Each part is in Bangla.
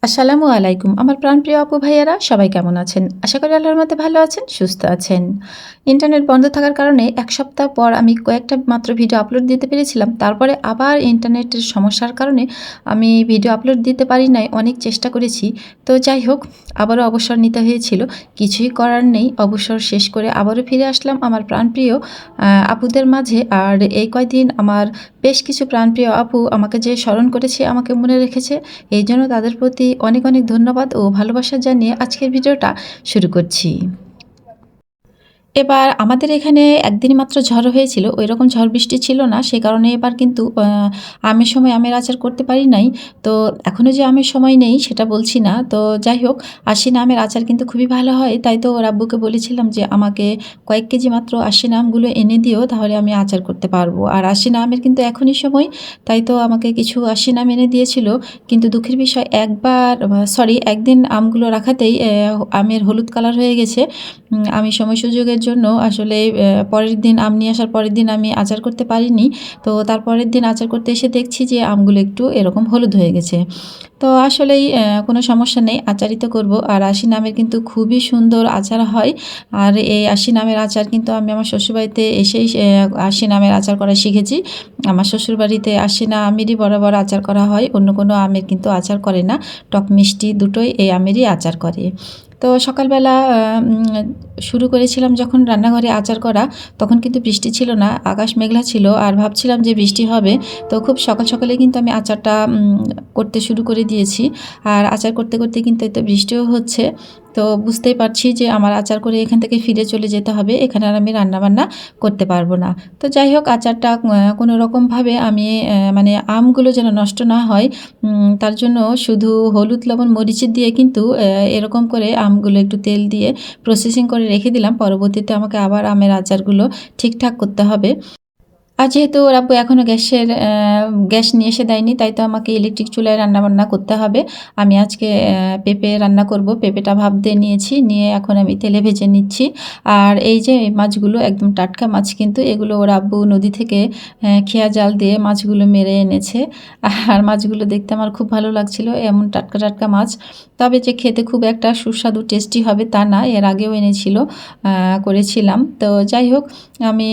আসসালামু আলাইকুম আমার প্রাণপ্রিয় আপু ভাইয়ারা সবাই কেমন আছেন? আশা করি আল্লাহর মধ্যে ভালো আছেন, সুস্থ আছেন। ইন্টারনেট বন্ধ থাকার কারণে ১ সপ্তাহ পর আমি কয়েকটা মাত্র ভিডিও আপলোড দিতে পেরেছিলাম। তারপরে আবার ইন্টারনেটের সমস্যার কারণে আমি ভিডিও আপলোড দিতে পারি নাই। অনেক চেষ্টা করেছি। তো যাই হোক, আবারও অবসর নিতে হয়েছিল। কিছুই করার নেই। অবসর শেষ করে আবারও ফিরে আসলাম আমার প্রাণপ্রিয় আপুদের মাঝে। আর এই কয়দিন আমার বেশ কিছু প্রাণপ্রিয় আপু আমাকে যে স্মরণ করেছে, আমাকে মনে রেখেছে, এইজন্য তাদের প্রতি অনেক অনেক ধন্যবাদ ও ভালোবাসা জানিয়ে আজকের ভিডিওটা শুরু করছি। এবার আমাদের এখানে একদিনই মাত্র ঝড় হয়েছিল। ঐরকম ঝড় বৃষ্টি ছিল না। সে কারণে এবার কিন্তু আমের সময় আমের আচার করতে পারি নাই। তো এখনও যে আমের সময় নেই সেটা বলছি না। তো যাই হোক, আশিনা আমের আচার কিন্তু খুবই ভালো হয়। তাই তো ওর আব্বুকে বলেছিলাম যে আমাকে কয়েক কেজি মাত্র আশিনা আমগুলো এনে দিও, তাহলে আমি আচার করতে পারবো। আর আশিনা আমের কিন্তু এখনই সময়। তাই তো আমাকে কিছু আশিনা আম এনে দিয়েছিল। কিন্তু দুঃখের বিষয় একদিন আমগুলো রাখাতেই আমের হলুদ কালার হয়ে গেছে। আমি সময় সুযোগের জন্য আসলে পরের দিন আম নিয়ে আসার পরের দিন আমি আচার করতে পারিনি। তো তারপরের দিন আচার করতে এসে দেখছি যে আমগুলো একটু এরকম হলুদ হয়ে গেছে। তো আসলেই কোনো সমস্যা নেই, আচারই তো করব। আর আশিনা আমের কিন্তু খুবই সুন্দর আচার হয়। আর এই আশিনা আমের আচার কিন্তু আমি আমার শ্বশুরবাড়িতে এসেই আশিনা আমের আচার করা শিখেছি। আমার শ্বশুরবাড়িতে আশিনা আমেরই বরাবর আচার করা হয়। অন্য কোনো আমের কিন্তু আচার করে না। টক মিষ্টি দুটোই এই আমেরই আচার করে। তো সকালবেলা শুরু করেছিলাম যখন রান্নাঘরে আচার করা, তখন কিন্তু বৃষ্টি ছিল না, আকাশ মেঘলা ছিল। আর ভাবছিলাম যে বৃষ্টি হবে। তো খুব সকাল সকালে কিন্তু আমি আচারটা করতে শুরু করে দিয়েছি। আর আচার করতে করতে কিন্তু এতে বৃষ্টিও হচ্ছে। তো বুঝতেই পারছি যে আমার আচার করে এখান থেকে ফিরে চলে যেতে হবে। এখানে আর আমি রান্নাবান্না করতে পারবো না। তো যাই হোক, আচারটা কোনো রকমভাবে আমি মানে আমগুলো যেন নষ্ট না হয়, তার জন্য শুধু হলুদ, লবণ, মরিচ দিয়ে কিন্তু এরকম করে আমগুলো একটু তেল দিয়ে প্রসেসিং করে রেখে দিলাম। পরবর্তীতে আমাকে আবার আমের আচারগুলো ঠিকঠাক করতে হবে। আর যেহেতু ওর আব্বু এখনও গ্যাস নিয়ে এসে দেয়নি, তাই তো আমাকে ইলেকট্রিক চুলায় রান্নাবান্না করতে হবে। আমি আজকে পেঁপে রান্না করব। পেঁপেটা ভাপ দিয়ে নিয়েছি, নিয়ে এখন আমি তেলে ভেজে নিচ্ছি। আর এই যে এই মাছগুলো একদম টাটকা মাছ, কিন্তু এগুলো ওর আব্বু নদী থেকে খেয়া জাল দিয়ে মাছগুলো মেরে এনেছে। আর মাছগুলো দেখতে আমার খুব ভালো লাগছিল, এমন টাটকা টাটকা মাছ। তবে যে খেতে খুব একটা সুস্বাদু টেস্টি হবে তা না, এর আগেও এনেছিল, করেছিলাম। তো যাই হোক, আমি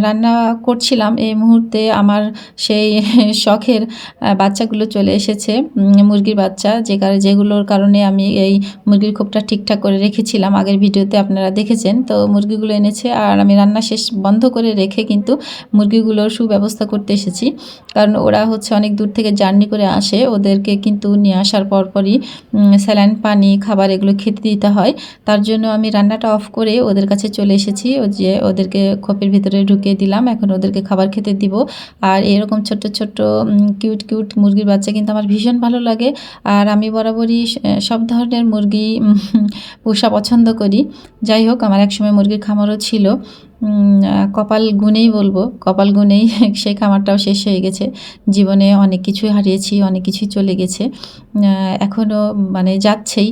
রান্না করছিলাম, এই মুহূর্তে আমার সেই শখের বাচ্চাগুলো চলে এসেছে, মুরগির বাচ্চা, যেগুলোর কারণে আমি এই মুরগির খোপটা ঠিকঠাক করে রেখেছিলাম। আগের ভিডিওতে আপনারা দেখেছেন। তো মুরগিগুলো এনেছে আর আমি রান্না শেষ বন্ধ করে রেখে কিন্তু মুরগিগুলোর সুব্যবস্থা করতে এসেছি। কারণ ওরা হচ্ছে অনেক দূর থেকে জার্নি করে আসে, ওদেরকে কিন্তু নিয়ে আসার পরপরই স্যালাইন, পানি, খাবার এগুলো খেতে দিতে হয়। তার জন্য আমি রান্নাটা অফ করে ওদের কাছে চলে এসেছি। ওদেরকে খোপের ভিতরে ঢুকিয়ে দিলাম। এখন ওদেরকে খাবার খেতে দিব। আর এরকম ছোট্ট ছোট্ট কিউট কিউট মুরগির বাচ্চা কিন্তু আমার ভীষণ ভালো লাগে। আর আমি বরাবরই সব ধরনের মুরগি পোষা পছন্দ করি। যাই হোক, আমার একসময় মুরগির খামারও ছিল। কপাল গুনেই বলবো, কপাল গুনেই সেই খামারটাও শেষ হয়ে গেছে। জীবনে অনেক কিছুই হারিয়েছি, অনেক কিছুই চলে গেছে। এখনও মানে যাচ্ছেই,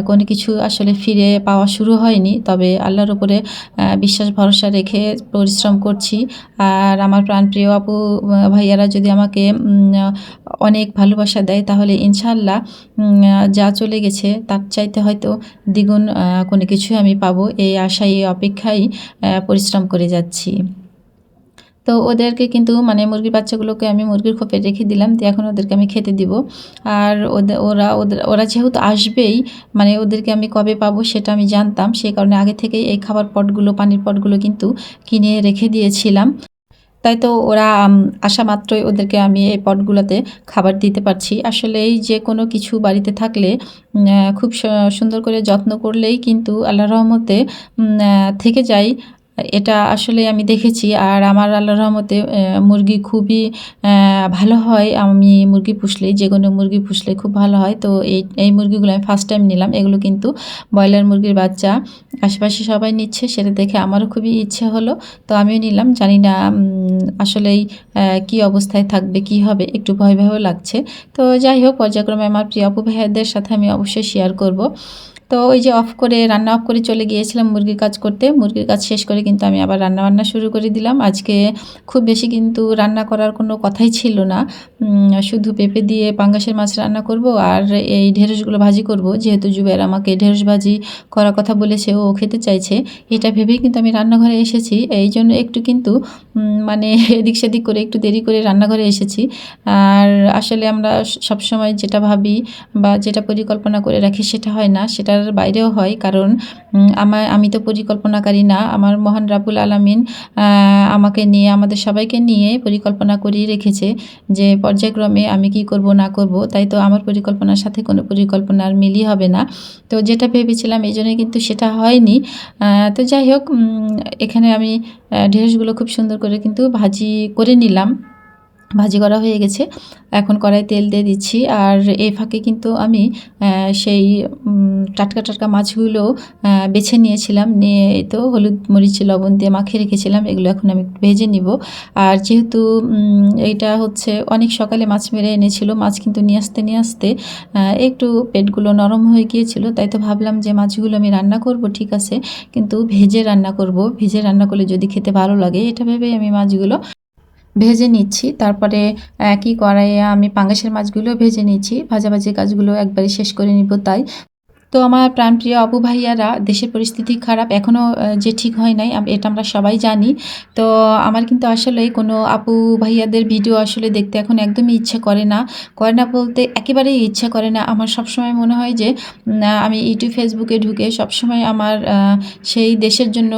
কোনো কিছু আসলে ফিরে পাওয়া শুরু হয়নি। তবে আল্লাহর উপরে বিশ্বাস ভরসা রেখে পরিশ্রম করছি। আর আমার প্রাণপ্রিয় আপু ভাইয়ারা যদি আমাকে অনেক ভালোবাসা দেয়, তাহলে ইনশাআল্লাহ যা চলে গেছে তার চাইতে হয়তো দ্বিগুণ কোনো কিছুই আমি পাবো, এই আশায়, এই অপেক্ষায় পরিশ্রম করে যাচ্ছি। তো ওদেরকে কিন্তু মানে মুরগির বাচ্চাগুলোকে আমি মুরগির খোপে রেখে দিলাম, দিয়ে এখন ওদেরকে আমি খেতে দিব। আর ওরা যেহেতু আসবেই, মানে ওদেরকে আমি কবে পাবো সেটা আমি জানতাম। সেই কারণে আগে থেকেই এই খাবার পটগুলো, পানির পটগুলো কিন্তু কিনে রেখে দিয়েছিলাম। তাই তো ওরা আসা মাত্রই ওদেরকে আমি এই পটগুলোতে খাবার দিতে পারছি। আসলে এই যে কোনো কিছু বাড়িতে থাকলে খুব সুন্দর করে যত্ন করলেই কিন্তু আল্লাহর রহমতে থেকে যায়। এটা আসলে আমি দেখেছি। আর আমার আল্লাহর রহমতে মুরগি খুবই ভালো হয়। আমি মুরগি পুষলেই, যে কোনো মুরগি পুষলে খুব ভালো হয়। তো এই মুরগিগুলো আমি ফার্স্ট টাইম নিলাম। এগুলো কিন্তু ব্রয়লার মুরগির বাচ্চা, আশেপাশে সবাই নিচ্ছে, সেটা দেখে আমারও খুবই ইচ্ছে হলো। তো আমিও নিলাম। জানি না আসলেই কী অবস্থায় থাকবে, কী হবে, একটু ভয় ভয়ও লাগছে। তো যাই হোক, পর্যায়ক্রমে আমার প্রিয় আপু ভাইয়াদের সাথে আমি অবশ্যই শেয়ার করব। তো ওই যে রান্না অফ করে চলে গিয়েছিলাম মুরগির কাজ করতে। মুরগির কাজ শেষ করে কিন্তু আমি আবার রান্নাবান্না শুরু করে দিলাম। আজকে খুব বেশি কিন্তু রান্না করার কোনো কথাই ছিল না। শুধু পেঁপে দিয়ে পাঙ্গাসের মাছ রান্না করব আর এই ঢেঁড়সগুলো ভাজি করব। যেহেতু জুবায়ের আমাকে ঢেঁড়স ভাজি করার কথা বলেছে, ও খেতে চাইছে। এটা ভেবেই কিন্তু আমি রান্নাঘরে এসেছি। এইজন্য একটু কিন্তু মানে এদিক সেদিক করে একটু দেরি করে রান্নাঘরে এসেছি। আর আসলে আমরা সবসময় যেটা ভাবি বা যেটা পরিকল্পনা করে রাখি সেটা হয় না, সেটার বাইরেও হয়। কারণ আমি তো পরিকল্পনাকারী না, আমার মহান রাব্বুল আলামিন আমাকে নিয়ে, আমাদের সবাইকে নিয়ে পরিকল্পনা করেই রেখেছে যে পর্যায়ক্রমে আমি কি করব না করব। তাই তো আমার পরিকল্পনার সাথে কোনো পরিকল্পনার মিলই হবে না। তো যেটা ভেবেছিলাম এই জন্যই কিন্তু সেটা হয়নি। তো যাই হোক, এখানে আমি ঢেঁড়সগুলো খুব সুন্দর করে কিন্তু ভাজি করে নিলাম। ভাজি করা হয়ে গেছে। এখন কড়াইয়ে তেল দিয়ে দিচ্ছি। আর এই ফাঁকে কিন্তু আমি সেই টাটকা টাটকা মাছগুলো বেছে নিয়েছিলাম। নিয়ে এই তো হলুদ, মরিচ, লবণ দিয়ে মাখিয়ে রেখেছিলাম। এগুলো এখন আমি ভেজে নিব। আর যেহেতু এইটা হচ্ছে অনেক সকালে মাছ মেরে এনেছিল, মাছ কিন্তু নিয়ে আসতে একটু পেটগুলো নরম হয়ে গিয়েছিল। তাই তো ভাবলাম যে মাছগুলো আমি রান্না করব ঠিক আছে, কিন্তু ভেজে রান্না করব। ভেজে রান্না করলে যদি খেতে ভালো লাগে, এটা ভেবেই আমি মাছগুলো ভেজে নিচ্ছি। তারপরে একই কড়াইয়ে আমি পাঙ্গাসের মাছগুলো ভেজে নিচ্ছি। ভাজাভাজি কাজগুলো একবারে শেষ করে নিব তাই। তো আমার প্রাণপ্রিয় আপু ভাইয়ারা, দেশের পরিস্থিতি খারাপ এখনও যে ঠিক হয় নাই, এটা আমরা সবাই জানি। তো আমার কিন্তু আসলে কোনো আপু ভাইয়াদের ভিডিও আসলে দেখতে এখন একদমই ইচ্ছে করে না। করে না বলতে একেবারেই ইচ্ছে করে না। আমার সবসময় মনে হয় যে আমি ইউটিউব ফেসবুকে ঢুকে সবসময় আমার সেই দেশের জন্য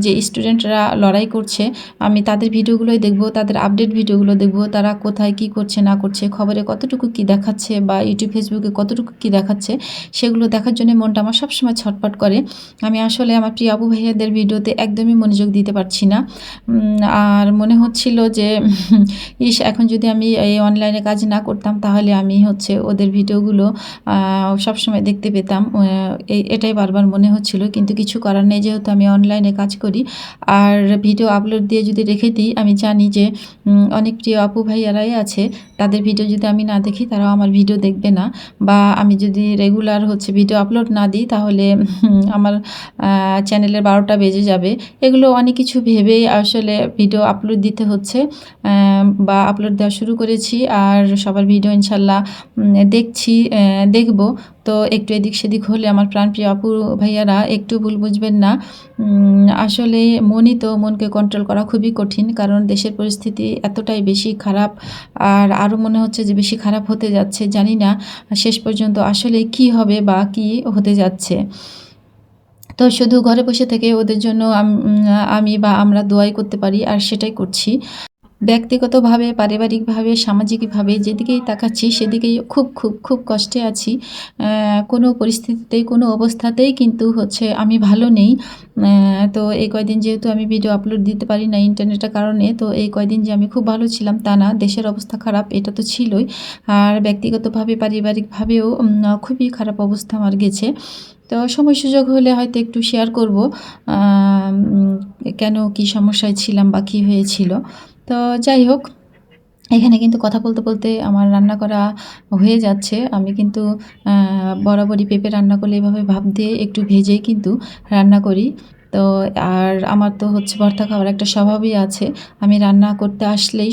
যে স্টুডেন্টরা লড়াই করছে, আমি তাদের ভিডিওগুলোই দেখব, তাদের আপডেট ভিডিওগুলো দেখব। তারা কোথায় কী করছে না করছে, খবরে কতটুকু কী দেখাচ্ছে বা ইউটিউব ফেসবুকে কতটুকু কী দেখাচ্ছে, সেগুলো দেখার জন্য মনটা আমার সবসময় ছটফট করে। আমি আসলে আমার প্রিয় আপু ভাইয়াদের ভিডিওতে একদমই মনোযোগ দিতে পারছি না। আর মনে হচ্ছিল যে এখন যদি আমি এই অনলাইনে কাজ না করতাম তাহলে আমি হচ্ছে ওদের ভিডিওগুলো সবসময় দেখতে পেতাম। এটাই বারবার মনে হচ্ছিল, কিন্তু কিছু করার নেই। যেহেতু আমি অনলাইনে কাজ করি আর ভিডিও আপলোড দিয়ে যদি রেখে দিই, আমি জানি যে অনেক প্রিয় আপু ভাইয়ারাই আছে, তাদের ভিডিও যদি আমি না দেখি তারাও আমার ভিডিও দেখবে না। বা আমি যদি রেগুলার হচ্ছে ভিডিও আপলোড না দিই তাহলে আমার চ্যানেলের ১২টা বেজে যাবে। এগুলো অনেক কিছু ভেবেই আসলে ভিডিও আপলোড দিতে হচ্ছে বা আপলোড দেওয়া শুরু করেছি। আর সবার ভিডিও ইনশাল্লাহ দেখব। তো একটু এদিক সেদিক হলে আমার প্রাণপ্রিয় আপু ভাইয়ারা একটু ভুল বুঝবেন না। আসলে মনকে কন্ট্রোল করা খুবই কঠিন, কারণ দেশের পরিস্থিতি এতটাই বেশি খারাপ। আর আরও মনে হচ্ছে যে বেশি খারাপ হতে যাচ্ছে। জানি না শেষ পর্যন্ত আসলে কি হবে বা কি হতে যাচ্ছে। তো শুধু ঘরে বসে থেকে ওদের জন্য আমি বা আমরা দোয়াই করতে পারি, আর সেটাই করছি। ব্যক্তিগতভাবে, পারিবারিকভাবে, সামাজিকভাবে যেদিকেই তাকাচ্ছি সেদিকেই খুব খুব খুব কষ্টে আছি। কোনো পরিস্থিতিতেই, কোনো অবস্থাতেই কিন্তু হচ্ছে আমি ভালো নেই। তো এই কয়দিন যেহেতু আমি ভিডিও আপলোড দিতে পারি না ইন্টারনেটের কারণে, তো এই কয়দিন যে আমি খুব ভালো ছিলাম তা না। দেশের অবস্থা খারাপ এটা তো ছিলই, আর ব্যক্তিগতভাবে, পারিবারিকভাবেও খুবই খারাপ অবস্থা আমার গেছে। তো সময় সুযোগ হলে হয়তো একটু শেয়ার করব কেন, কী সমস্যায় ছিলাম বা কী হয়েছিল। তো যাই হোক, এখানে কিন্তু কথা বলতে বলতে আমার রান্না করা হয়ে যাচ্ছে। আমি কিন্তু বরাবরই পেঁপে রান্না করলে এভাবে ভাপ দিয়ে একটু ভেজেই কিন্তু রান্না করি। তো আর আমার তো হচ্ছে ভর্তা খাওয়ার একটা স্বভাবই আছে। আমি রান্না করতে আসলেই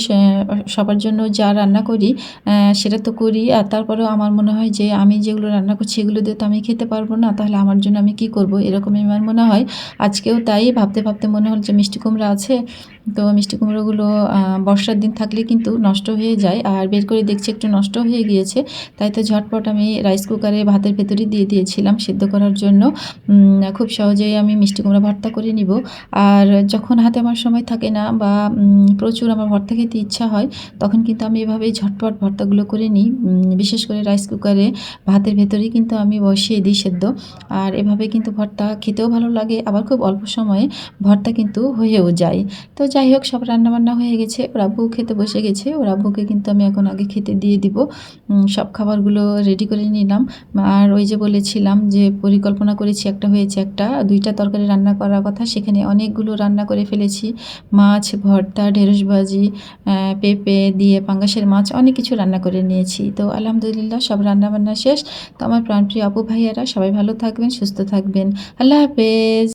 সবার জন্য যা রান্না করি সেটা তো করি। আর তারপরেও আমার মনে হয় যে আমি যেগুলো রান্না করছি এগুলো দিয়ে তো আমি খেতে পারবো না। তাহলে আমার জন্য আমি কী করব? এরকমই আমার মনে হয়। আজকেও তাই ভাবতে ভাবতে মনে হল যে মিষ্টি কুমড়া আছে। তো মিষ্টি কুমড়োগুলো বর্ষার দিন থাকলে কিন্তু নষ্ট হয়ে যায়, আর বের করে দেখছি একটু নষ্ট হয়ে গিয়েছে। তাই তো ঝটপট আমি রাইস কুকারে ভাতের ভেতরে দিয়ে দিয়েছিলাম সিদ্ধ করার জন্য। খুব সহজেই আমি মিষ্টি কুমড়া ভর্তা করে নিব। আর যখন হাতে আমার সময় থাকে না বা প্রচুর আমার ভর্তা খেতে ইচ্ছা হয়, তখন কিন্তু আমি এভাবেই ঝটপট ভর্তাগুলো করে নিই। বিশেষ করে রাইস কুকারে ভাতের ভেতরেই কিন্তু আমি বসিয়ে দিই সেদ্ধ। আর এভাবে কিন্তু ভর্তা খেতেও ভালো লাগে, আবার খুব অল্প সময়ে ভর্তা কিন্তু হয়েও যায়। তো যাই হোক সব রান্নাবান্না হয়ে গেছে, ওর আব্বু খেতে বসে গেছে। ওর আব্বুকে কিন্তু আমি এখন আগে খেতে দিয়ে দিব। সব খাবারগুলো রেডি করে নিলাম। আর ওই যে বলেছিলাম যে পরিকল্পনা করেছি একটা হয়েছে একটা, ২ টা তরকারি রান্না করার কথা, সেখানে অনেকগুলো রান্না করে ফেলেছি। মাছ ভর্তা, ঢেঁড়স ভাজি, পেঁপে দিয়ে পাঙ্গাসের মাছ, অনেক কিছু রান্না করে নিয়েছি। তো আলহামদুলিল্লাহ সব রান্নাবান্না শেষ। তো আমার প্রাণপ্রিয় আপু ভাইয়ারা সবাই ভালো থাকবেন, সুস্থ থাকবেন। আল্লাহ হাফেজ।